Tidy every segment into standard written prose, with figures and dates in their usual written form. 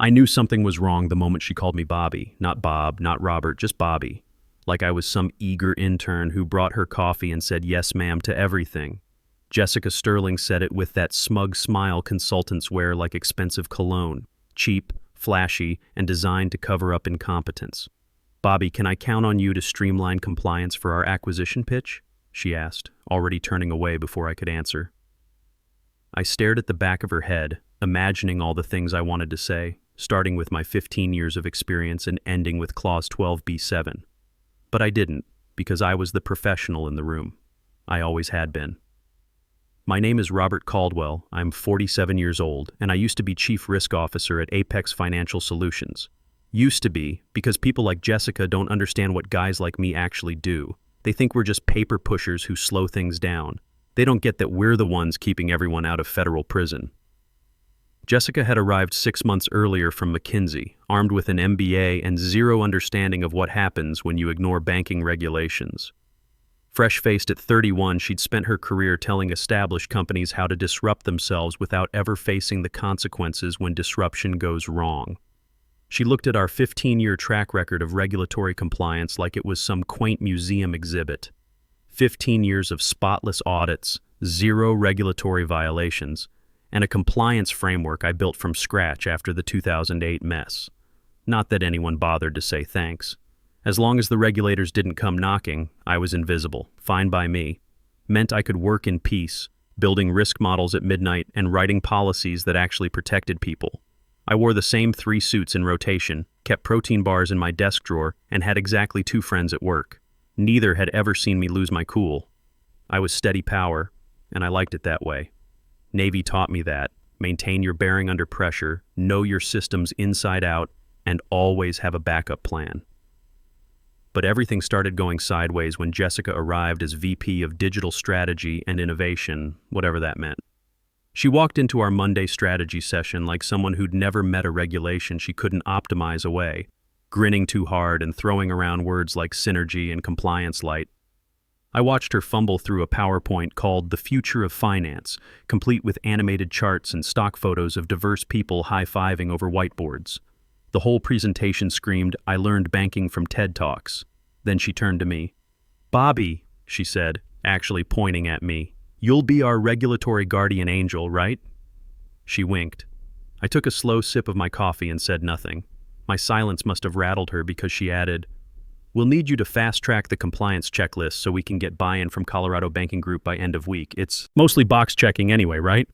I knew something was wrong the moment she called me Bobby. Not Bob, not Robert, just Bobby. Like I was some eager intern who brought her coffee and said yes ma'am to everything. Jessica Sterling said it with that smug smile consultants wear like expensive cologne. Cheap, flashy, and designed to cover up incompetence. Bobby, can I count on you to streamline compliance for our acquisition pitch? She asked, already turning away before I could answer. I stared at the back of her head, imagining all the things I wanted to say, starting with my 15 years of experience and ending with Clause 12b7. But I didn't, because I was the professional in the room. I always had been. My name is Robert Caldwell, I'm 47 years old, and I used to be Chief Risk Officer at Apex Financial Solutions. Used to be, because people like Jessica don't understand what guys like me actually do. They think we're just paper pushers who slow things down. They don't get that we're the ones keeping everyone out of federal prison. Jessica had arrived 6 months earlier from McKinsey, armed with an MBA and zero understanding of what happens when you ignore banking regulations. Fresh-faced at 31, she'd spent her career telling established companies how to disrupt themselves without ever facing the consequences when disruption goes wrong. She looked at our 15-year track record of regulatory compliance like it was some quaint museum exhibit. 15 years of spotless audits, zero regulatory violations, and a compliance framework I built from scratch after the 2008 mess. Not that anyone bothered to say thanks. As long as the regulators didn't come knocking, I was invisible, fine by me. Meant I could work in peace, building risk models at midnight and writing policies that actually protected people. I wore the same 3 suits in rotation, kept protein bars in my desk drawer, and had exactly 2 friends at work. Neither had ever seen me lose my cool. I was steady power, and I liked it that way. Navy taught me that. Maintain your bearing under pressure, know your systems inside out, and always have a backup plan. But everything started going sideways when Jessica arrived as VP of Digital Strategy and Innovation, whatever that meant. She walked into our Monday strategy session like someone who'd never met a regulation she couldn't optimize away, grinning too hard and throwing around words like synergy and compliance light. I watched her fumble through a PowerPoint called The Future of Finance, complete with animated charts and stock photos of diverse people high-fiving over whiteboards. The whole presentation screamed, "I learned banking from TED Talks." Then she turned to me. "Bobby," she said, actually pointing at me, "you'll be our regulatory guardian angel, right?" She winked. I took a slow sip of my coffee and said nothing. My silence must have rattled her because she added, "We'll need you to fast-track the compliance checklist so we can get buy-in from Colorado Banking Group by end of week. It's mostly box checking anyway, right?"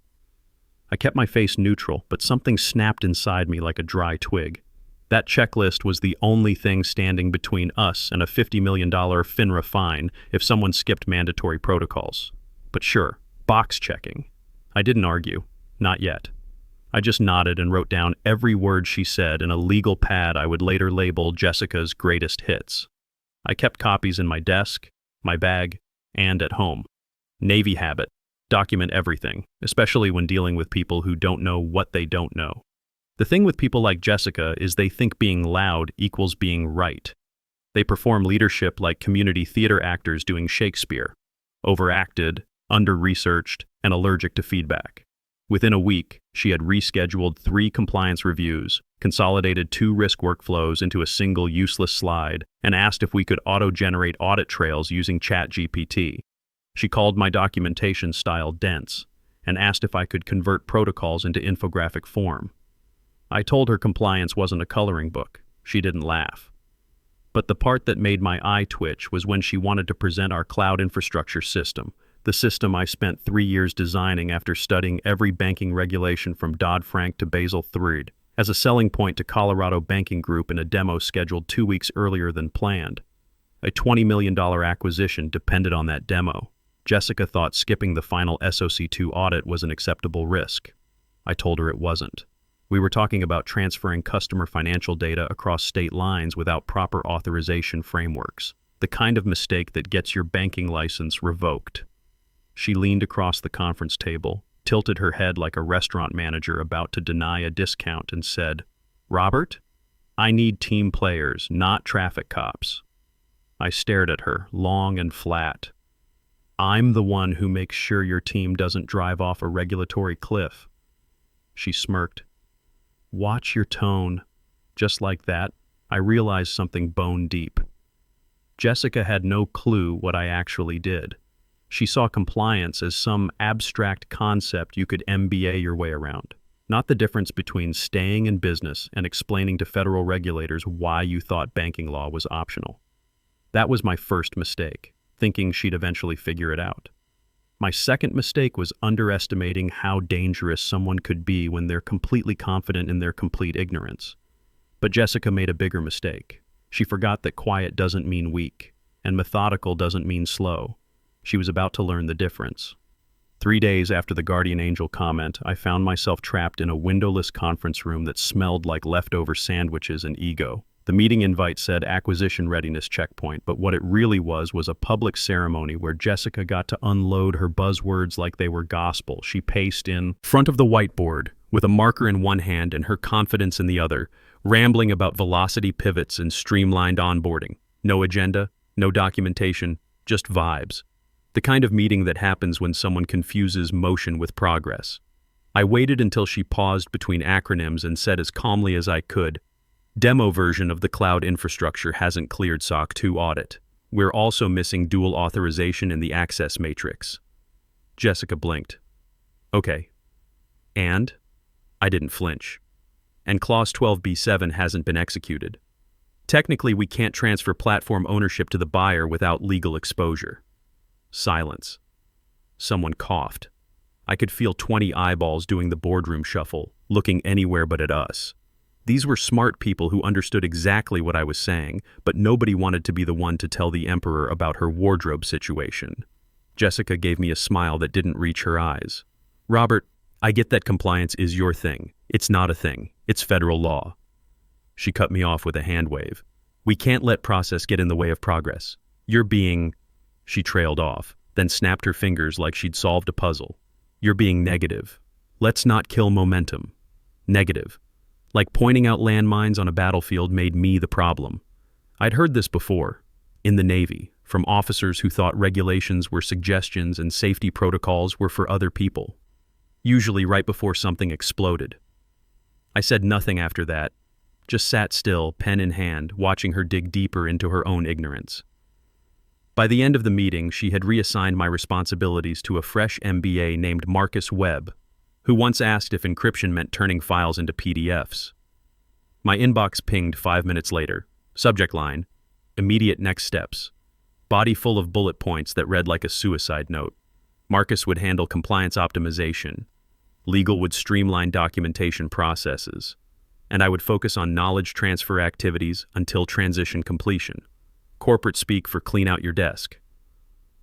I kept my face neutral, but something snapped inside me like a dry twig. That checklist was the only thing standing between us and a $50 million FINRA fine if someone skipped mandatory protocols. But sure, box checking. I didn't argue. Not yet. I just nodded and wrote down every word she said in a legal pad I would later label Jessica's greatest hits. I kept copies in my desk, my bag, and at home. Navy habit. Document everything, especially when dealing with people who don't know what they don't know. The thing with people like Jessica is they think being loud equals being right. They perform leadership like community theater actors doing Shakespeare. Overacted, under-researched, and allergic to feedback. Within a week, she had rescheduled 3 compliance reviews, consolidated 2 risk workflows into a single useless slide, and asked if we could auto-generate audit trails using ChatGPT. She called my documentation style dense, and asked if I could convert protocols into infographic form. I told her compliance wasn't a coloring book. She didn't laugh. But the part that made my eye twitch was when she wanted to present our cloud infrastructure system, the system I spent 3 years designing after studying every banking regulation from Dodd-Frank to Basel III, as a selling point to Colorado Banking Group in a demo scheduled 2 weeks earlier than planned. A $20 million acquisition depended on that demo. Jessica thought skipping the final SOC2 audit was an acceptable risk. I told her it wasn't. We were talking about transferring customer financial data across state lines without proper authorization frameworks, the kind of mistake that gets your banking license revoked. She leaned across the conference table, tilted her head like a restaurant manager about to deny a discount, and said, "Robert, I need team players, not traffic cops." I stared at her, long and flat. "I'm the one who makes sure your team doesn't drive off a regulatory cliff." She smirked. Watch your tone. Just like that, I realized something bone deep. Jessica had no clue what I actually did. She saw compliance as some abstract concept you could MBA your way around, not the difference between staying in business and explaining to federal regulators why you thought banking law was optional. That was my first mistake, thinking she'd eventually figure it out. My second mistake was underestimating how dangerous someone could be when they're completely confident in their complete ignorance. But Jessica made a bigger mistake. She forgot that quiet doesn't mean weak, and methodical doesn't mean slow. She was about to learn the difference. 3 days after the guardian angel comment, I found myself trapped in a windowless conference room that smelled like leftover sandwiches and ego. The meeting invite said acquisition readiness checkpoint, but what it really was a public ceremony where Jessica got to unload her buzzwords like they were gospel. She paced in front of the whiteboard with a marker in one hand and her confidence in the other, rambling about velocity pivots and streamlined onboarding. No agenda, no documentation, just vibes. The kind of meeting that happens when someone confuses motion with progress. I waited until she paused between acronyms and said as calmly as I could, "Demo version of the cloud infrastructure hasn't cleared SOC 2 audit. We're also missing dual authorization in the access matrix." Jessica blinked. "Okay. And?" I didn't flinch. "And Clause 12b7 hasn't been executed. Technically, we can't transfer platform ownership to the buyer without legal exposure." Silence. Someone coughed. I could feel 20 eyeballs doing the boardroom shuffle, looking anywhere but at us. These were smart people who understood exactly what I was saying, but nobody wanted to be the one to tell the emperor about her wardrobe situation. Jessica gave me a smile that didn't reach her eyes. "Robert, I get that compliance is your thing. It's not a thing. It's federal law." She cut me off with a hand wave. "We can't let process get in the way of progress. You're being..." She trailed off, then snapped her fingers like she'd solved a puzzle. "You're being negative. Let's not kill momentum. Negative. Like pointing out landmines on a battlefield made me the problem." I'd heard this before, in the Navy, from officers who thought regulations were suggestions and safety protocols were for other people, usually right before something exploded. I said nothing after that, just sat still, pen in hand, watching her dig deeper into her own ignorance. By the end of the meeting, she had reassigned my responsibilities to a fresh MBA named Marcus Webb, who once asked if encryption meant turning files into PDFs. My inbox pinged 5 minutes later. Subject line, "Immediate next steps." Body full of bullet points that read like a suicide note. Marcus would handle compliance optimization. Legal would streamline documentation processes. And I would focus on knowledge transfer activities until transition completion. Corporate speak for clean out your desk.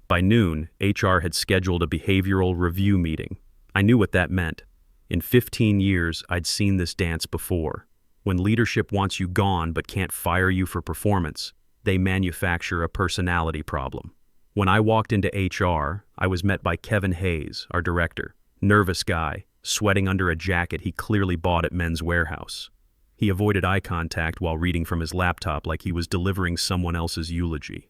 By noon, HR had scheduled a behavioral review meeting. I knew what that meant. In 15 years, I'd seen this dance before. When leadership wants you gone but can't fire you for performance, they manufacture a personality problem. When I walked into HR, I was met by Kevin Hayes, our director. Nervous guy, sweating under a jacket he clearly bought at Men's Warehouse. He avoided eye contact while reading from his laptop like he was delivering someone else's eulogy.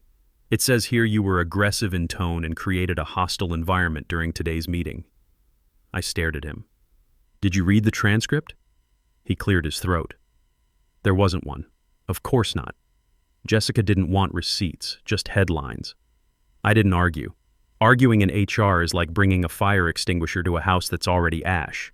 "It says here you were aggressive in tone and created a hostile environment during today's meeting." I stared at him. "Did you read the transcript?" He cleared his throat. There wasn't one. Of course not. Jessica didn't want receipts, just headlines. I didn't argue. Arguing in HR is like bringing a fire extinguisher to a house that's already ash.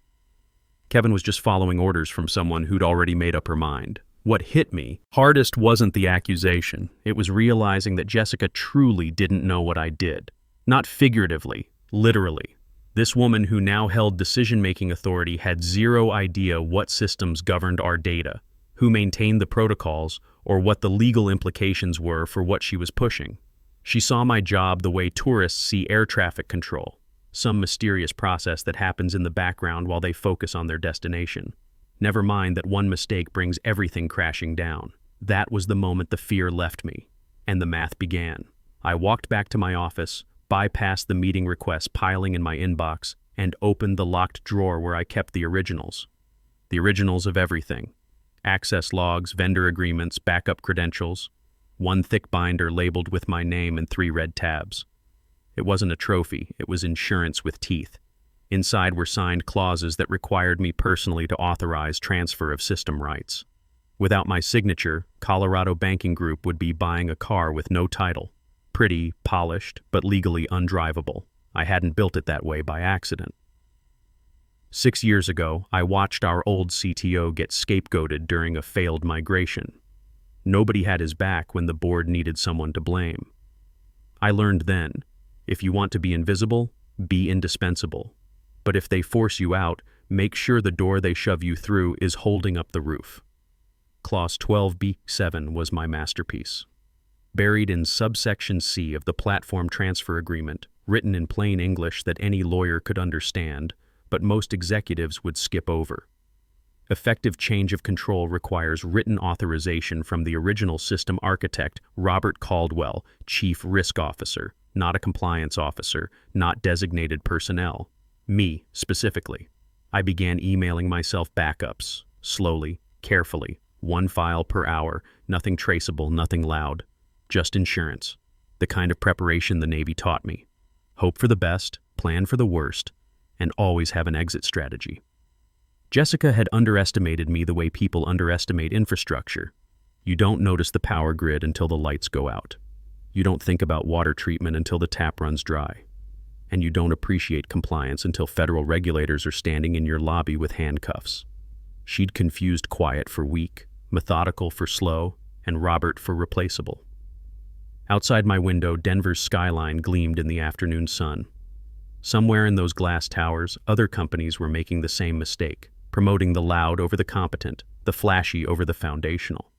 Kevin was just following orders from someone who'd already made up her mind. What hit me hardest wasn't the accusation. It was realizing that Jessica truly didn't know what I did. Not figuratively, literally. This woman who now held decision-making authority had zero idea what systems governed our data, who maintained the protocols, or what the legal implications were for what she was pushing. She saw my job the way tourists see air traffic control, some mysterious process that happens in the background while they focus on their destination. Never mind that one mistake brings everything crashing down. That was the moment the fear left me, and the math began. I walked back to my office, bypassed the meeting requests piling in my inbox, and opened the locked drawer where I kept the originals. The originals of everything. Access logs, vendor agreements, backup credentials. One thick binder labeled with my name and 3 red tabs. It wasn't a trophy, it was insurance with teeth. Inside were signed clauses that required me personally to authorize transfer of system rights. Without my signature, Colorado Banking Group would be buying a car with no title. Pretty, polished, but legally undrivable. I hadn't built it that way by accident. 6 years ago, I watched our old CTO get scapegoated during a failed migration. Nobody had his back when the board needed someone to blame. I learned then, if you want to be invisible, be indispensable. But if they force you out, make sure the door they shove you through is holding up the roof. Clause 12b7 was my masterpiece. Buried in subsection C of the Platform Transfer Agreement, written in plain English that any lawyer could understand, but most executives would skip over. Effective change of control requires written authorization from the original system architect, Robert Caldwell, Chief Risk Officer, not a compliance officer, not designated personnel. Me, specifically. I began emailing myself backups, slowly, carefully, 1 file per hour, nothing traceable, nothing loud. Just insurance. The kind of preparation the Navy taught me. Hope for the best, plan for the worst, and always have an exit strategy. Jessica had underestimated me the way people underestimate infrastructure. You don't notice the power grid until the lights go out. You don't think about water treatment until the tap runs dry. And you don't appreciate compliance until federal regulators are standing in your lobby with handcuffs. She'd confused quiet for weak, methodical for slow, and Robert for replaceable. Outside my window, Denver's skyline gleamed in the afternoon sun. Somewhere in those glass towers, other companies were making the same mistake, promoting the loud over the competent, the flashy over the foundational.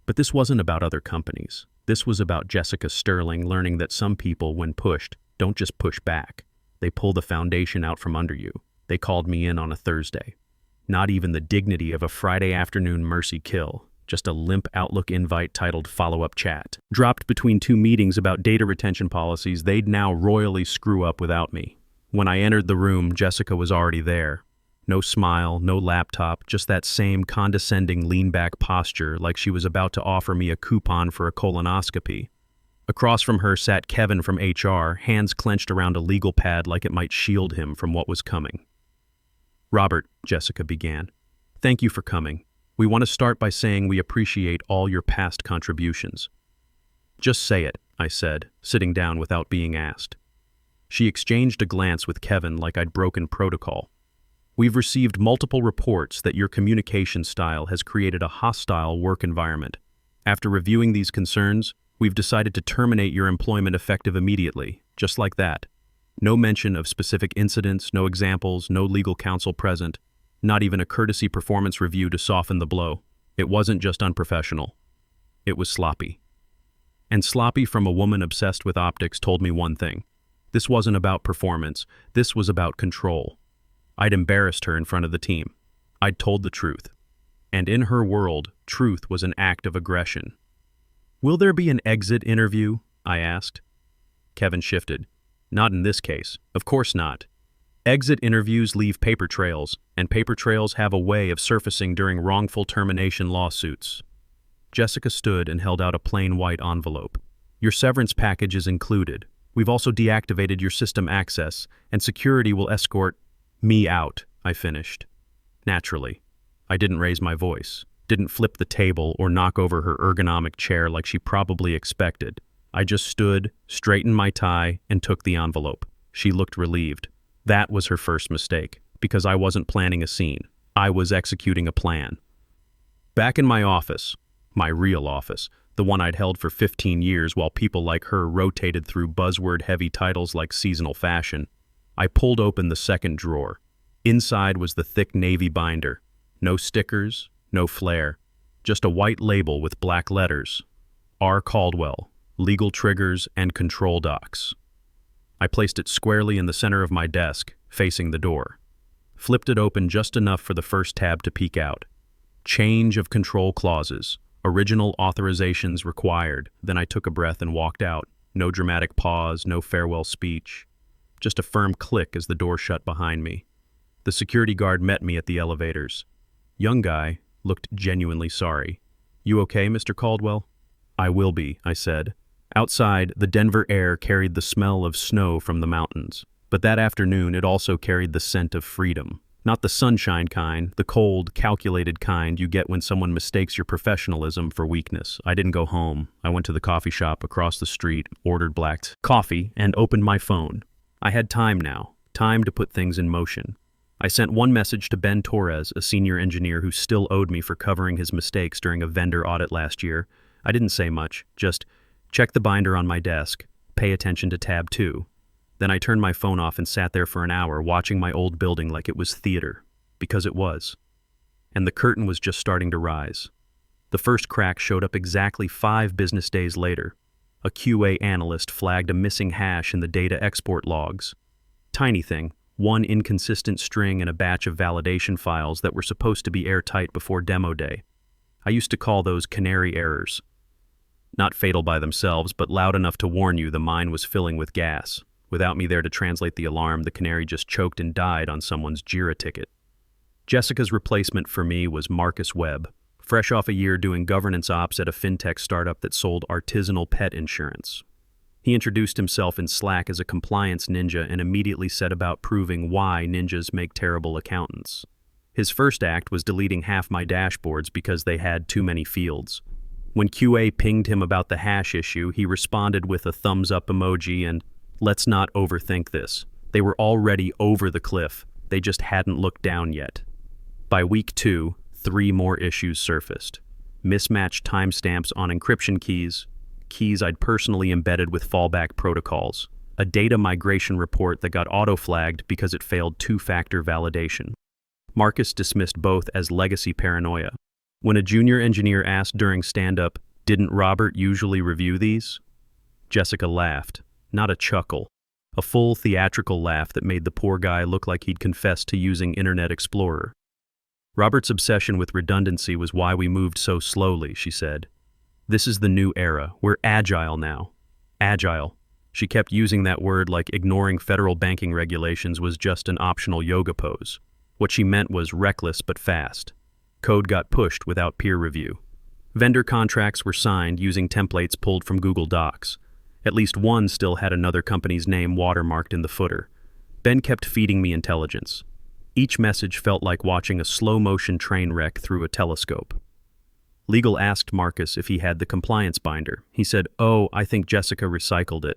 But this wasn't about other companies. This was about Jessica Sterling learning that some people, when pushed, don't just push back. They pull the foundation out from under you. They called me in on a Thursday. Not even the dignity of a Friday afternoon mercy kill. Just a limp Outlook invite titled Follow-Up Chat. Dropped between 2 meetings about data retention policies they'd now royally screw up without me. When I entered the room, Jessica was already there. No smile, no laptop, just that same condescending lean-back posture like she was about to offer me a coupon for a colonoscopy. Across from her sat Kevin from HR, hands clenched around a legal pad like it might shield him from what was coming. "Robert," Jessica began, "thank you for coming. We want to start by saying we appreciate all your past contributions." "Just say it," I said, sitting down without being asked. She exchanged a glance with Kevin like I'd broken protocol. "We've received multiple reports that your communication style has created a hostile work environment. After reviewing these concerns, we've decided to terminate your employment effective immediately, just like that. No mention of specific incidents, no examples, no legal counsel present. Not even a courtesy performance review to soften the blow. It wasn't just unprofessional. It was sloppy." And sloppy from a woman obsessed with optics told me one thing. This wasn't about performance. This was about control. I'd embarrassed her in front of the team. I'd told the truth. And in her world, truth was an act of aggression. "Will there be an exit interview?" I asked. Kevin shifted. "Not in this case. Of course not. Exit interviews leave paper trails, and paper trails have a way of surfacing during wrongful termination lawsuits." Jessica stood and held out a plain white envelope. "Your severance package is included. We've also deactivated your system access, and security will escort me out," I finished. Naturally, I didn't raise my voice, didn't flip the table or knock over her ergonomic chair like she probably expected. I just stood, straightened my tie, and took the envelope. She looked relieved. That was her first mistake, because I wasn't planning a scene. I was executing a plan. Back in my office, my real office, the one I'd held for 15 years while people like her rotated through buzzword-heavy titles like seasonal fashion, I pulled open the second drawer. Inside was the thick navy binder. No stickers, no flair, just a white label with black letters. R. Caldwell, Legal Triggers and Control Docs. I placed it squarely in the center of my desk, facing the door. Flipped it open just enough for the first tab to peek out. Change of control clauses. Original authorizations required. Then I took a breath and walked out. No dramatic pause, no farewell speech. Just a firm click as the door shut behind me. The security guard met me at the elevators. Young guy, looked genuinely sorry. "You okay, Mr. Caldwell?" "I will be," I said. Outside, the Denver air carried the smell of snow from the mountains. But that afternoon it also carried the scent of freedom. Not the sunshine kind, the cold, calculated kind you get when someone mistakes your professionalism for weakness. I didn't go home. I went to the coffee shop across the street, ordered black coffee, and opened my phone. I had time now, time to put things in motion. I sent one message to Ben Torres, a senior engineer who still owed me for covering his mistakes during a vendor audit last year. I didn't say much, just check the binder on my desk, pay attention to tab 2. Then I turned my phone off and sat there for an hour watching my old building like it was theater, because it was. And the curtain was just starting to rise. The first crack showed up exactly 5 business days later. A QA analyst flagged a missing hash in the data export logs. Tiny thing, one inconsistent string in a batch of validation files that were supposed to be airtight before demo day. I used to call those canary errors. Not fatal by themselves, but loud enough to warn you the mine was filling with gas. Without me there to translate the alarm, the canary just choked and died on someone's JIRA ticket. Jessica's replacement for me was Marcus Webb, fresh off a year doing governance ops at a fintech startup that sold artisanal pet insurance. He introduced himself in Slack as a compliance ninja and immediately set about proving why ninjas make terrible accountants. His first act was deleting half my dashboards because they had too many fields. When QA pinged him about the hash issue, he responded with a thumbs up emoji and, "Let's not overthink this. They were already over the cliff. They just hadn't looked down yet." By week 2, 3 more issues surfaced. Mismatched timestamps on encryption keys I'd personally embedded with fallback protocols, a data migration report that got auto-flagged because it failed 2-factor validation. Marcus dismissed both as legacy paranoia. When a junior engineer asked during stand-up, "Didn't Robert usually review these?" Jessica laughed. Not a chuckle. A full theatrical laugh that made the poor guy look like he'd confessed to using Internet Explorer. "Robert's obsession with redundancy was why we moved so slowly," she said. "This is the new era. We're agile now." Agile. She kept using that word like ignoring federal banking regulations was just an optional yoga pose. What she meant was reckless but fast. Code got pushed without peer review. Vendor contracts were signed using templates pulled from Google Docs. At least one still had another company's name watermarked in the footer. Ben kept feeding me intelligence. Each message felt like watching a slow-motion train wreck through a telescope. Legal asked Marcus if he had the compliance binder. He said, "Oh, I think Jessica recycled it."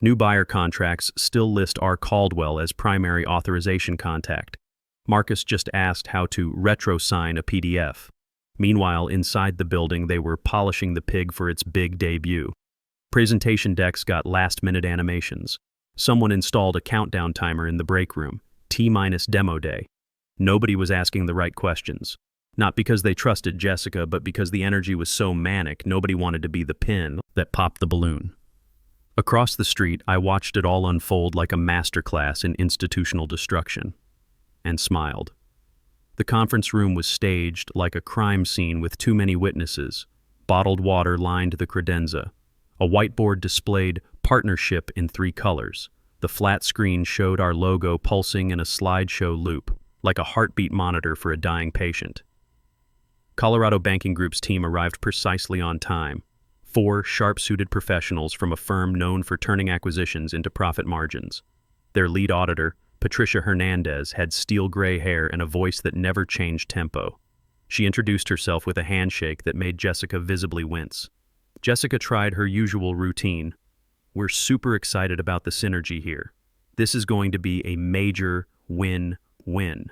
New buyer contracts still list R. Caldwell as primary authorization contact. Marcus just asked how to retro-sign a PDF. Meanwhile, inside the building, they were polishing the pig for its big debut. Presentation decks got last-minute animations. Someone installed a countdown timer in the break room, T- demo day. Nobody was asking the right questions. Not because they trusted Jessica, but because the energy was so manic, nobody wanted to be the pin that popped the balloon. Across the street, I watched it all unfold like a masterclass in institutional destruction, and smiled. The conference room was staged like a crime scene with too many witnesses. Bottled water lined the credenza. A whiteboard displayed partnership in 3 colors. The flat screen showed our logo pulsing in a slideshow loop, like a heartbeat monitor for a dying patient. Colorado Banking Group's team arrived precisely on time. 4 sharp-suited professionals from a firm known for turning acquisitions into profit margins. Their lead auditor, Patricia Hernandez, had steel gray hair and a voice that never changed tempo. She introduced herself with a handshake that made Jessica visibly wince. Jessica tried her usual routine. "We're super excited about the synergy here. This is going to be a major win-win."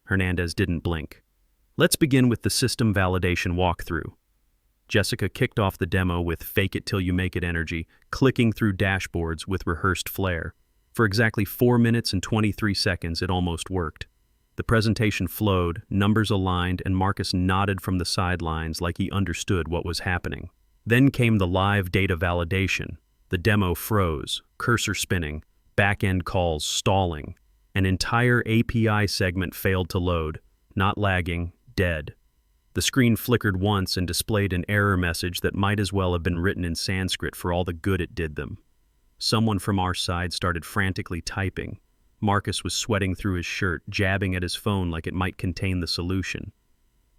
Hernandez didn't blink. "Let's begin with the system validation walkthrough." Jessica kicked off the demo with fake-it-till-you-make-it energy, clicking through dashboards with rehearsed flair. For exactly 4 minutes and 23 seconds, it almost worked. The presentation flowed, numbers aligned, and Marcus nodded from the sidelines like he understood what was happening. Then came the live data validation. The demo froze, cursor spinning, back-end calls stalling. An entire API segment failed to load, not lagging, dead. The screen flickered once and displayed an error message that might as well have been written in Sanskrit for all the good it did them. Someone from our side started frantically typing. Marcus was sweating through his shirt, jabbing at his phone like it might contain the solution.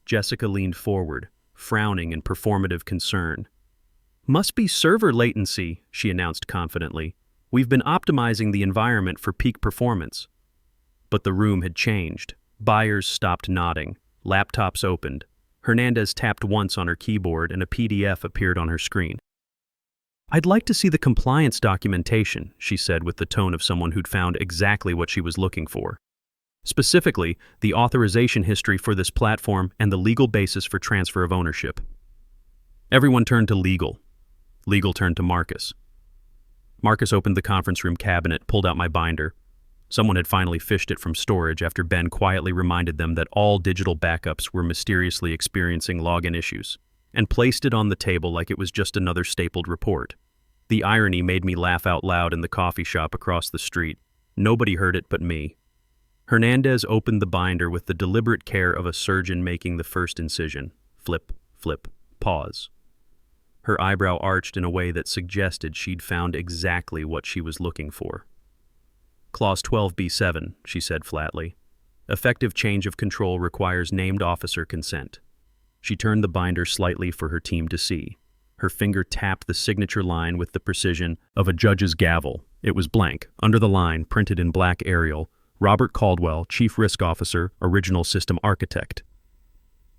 Jessica leaned forward, frowning in performative concern. "Must be server latency," she announced confidently. We've been optimizing the environment for peak performance. But the room had changed. Buyers stopped nodding. Laptops opened. Hernandez tapped once on her keyboard and a PDF appeared on her screen. "I'd like to see the compliance documentation," she said with the tone of someone who'd found exactly what she was looking for. Specifically, the authorization history for this platform and the legal basis for transfer of ownership. Everyone turned to legal. Legal turned to Marcus. Marcus opened the conference room cabinet, pulled out my binder. Someone had finally fished it from storage after Ben quietly reminded them that all digital backups were mysteriously experiencing login issues, and placed it on the table like it was just another stapled report. The irony made me laugh out loud in the coffee shop across the street. Nobody heard it but me. Hernandez opened the binder with the deliberate care of a surgeon making the first incision. Flip, flip, pause. Her eyebrow arched in a way that suggested she'd found exactly what she was looking for. Clause 12b7, she said flatly. Effective change of control requires named officer consent. She turned the binder slightly for her team to see. Her finger tapped the signature line with the precision of a judge's gavel. It was blank. Under the line, printed in black Arial, Robert Caldwell, Chief Risk Officer, Original System Architect.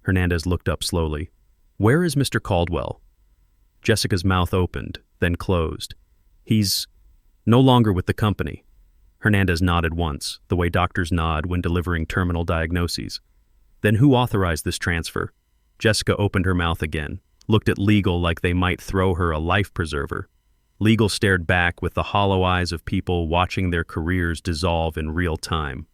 Hernandez looked up slowly. "Where is Mr. Caldwell?" Jessica's mouth opened, then closed. "He's no longer with the company." Hernandez nodded once, the way doctors nod when delivering terminal diagnoses. "Then who authorized this transfer?" Jessica opened her mouth again, looked at legal like they might throw her a life preserver. Legal stared back with the hollow eyes of people watching their careers dissolve in real time.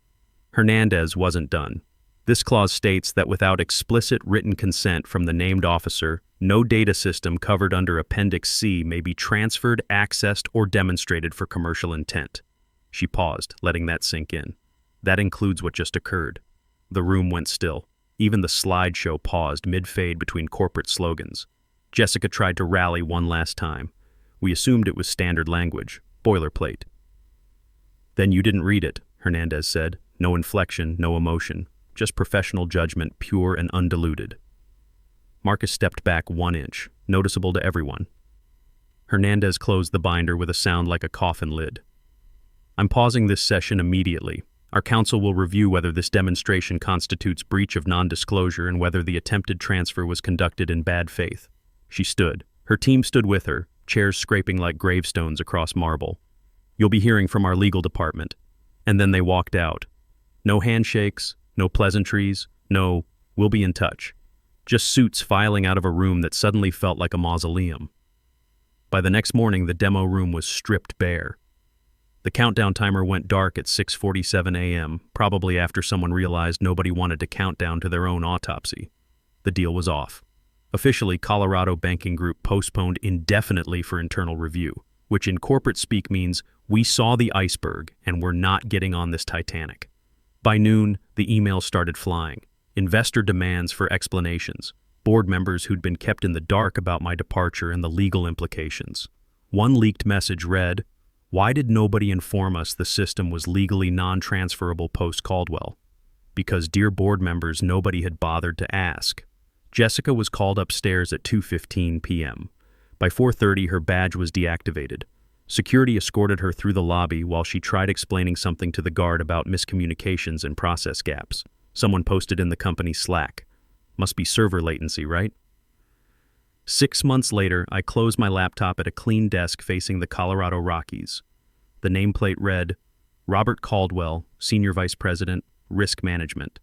Hernandez wasn't done. This clause states that without explicit written consent from the named officer, no data system covered under Appendix C may be transferred, accessed, or demonstrated for commercial intent. She paused, letting that sink in. That includes what just occurred. The room went still. Even the slideshow paused mid-fade between corporate slogans. Jessica tried to rally one last time. We assumed it was standard language, boilerplate. "Then you didn't read it," Hernandez said. No inflection, no emotion, just professional judgment, pure and undiluted. Marcus stepped back 1 inch, noticeable to everyone. Hernandez closed the binder with a sound like a coffin lid. "I'm pausing this session immediately. Our counsel will review whether this demonstration constitutes breach of non-disclosure and whether the attempted transfer was conducted in bad faith." She stood. Her team stood with her, chairs scraping like gravestones across marble. "You'll be hearing from our legal department." And then they walked out. No handshakes, no pleasantries, no, "we'll be in touch." Just suits filing out of a room that suddenly felt like a mausoleum. By the next morning, the demo room was stripped bare. The countdown timer went dark at 6:47 a.m., probably after someone realized nobody wanted to count down to their own autopsy. The deal was off. Officially, Colorado Banking Group postponed indefinitely for internal review, which in corporate speak means we saw the iceberg and we're not getting on this Titanic. By noon, the emails started flying. Investor demands for explanations. Board members who'd been kept in the dark about my departure and the legal implications. One leaked message read, "Why did nobody inform us the system was legally non-transferable post-Caldwell?" Because, dear board members, nobody had bothered to ask. Jessica was called upstairs at 2:15 p.m. By 4:30, her badge was deactivated. Security escorted her through the lobby while she tried explaining something to the guard about miscommunications and process gaps. Someone posted in the company's Slack. Must be server latency, right? 6 months later, I closed my laptop at a clean desk facing the Colorado Rockies. The nameplate read, Robert Caldwell, Senior Vice President, Risk Management.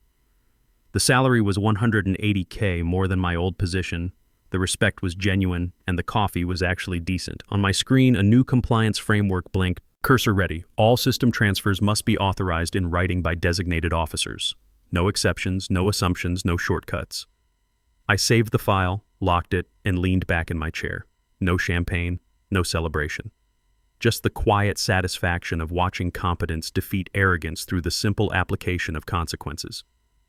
The salary was $180K more than my old position. The respect was genuine, and the coffee was actually decent. On my screen, a new compliance framework blinked. Cursor ready. All system transfers must be authorized in writing by designated officers. No exceptions, no assumptions, no shortcuts. I saved the file, locked it, and leaned back in my chair. No champagne, no celebration. Just the quiet satisfaction of watching competence defeat arrogance through the simple application of consequences.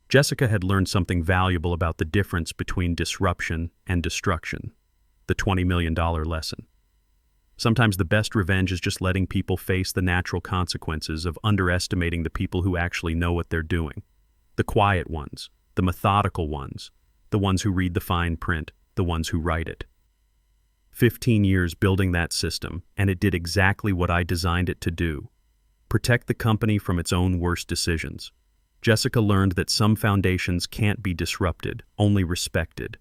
Jessica had learned something valuable about the difference between disruption and destruction. The $20 million lesson. Sometimes the best revenge is just letting people face the natural consequences of underestimating the people who actually know what they're doing. The quiet ones, the methodical ones, the ones who read the fine print, the ones who write it. 15 years building that system, and it did exactly what I designed it to do. Protect the company from its own worst decisions. Jessica learned that some foundations can't be disrupted, only respected.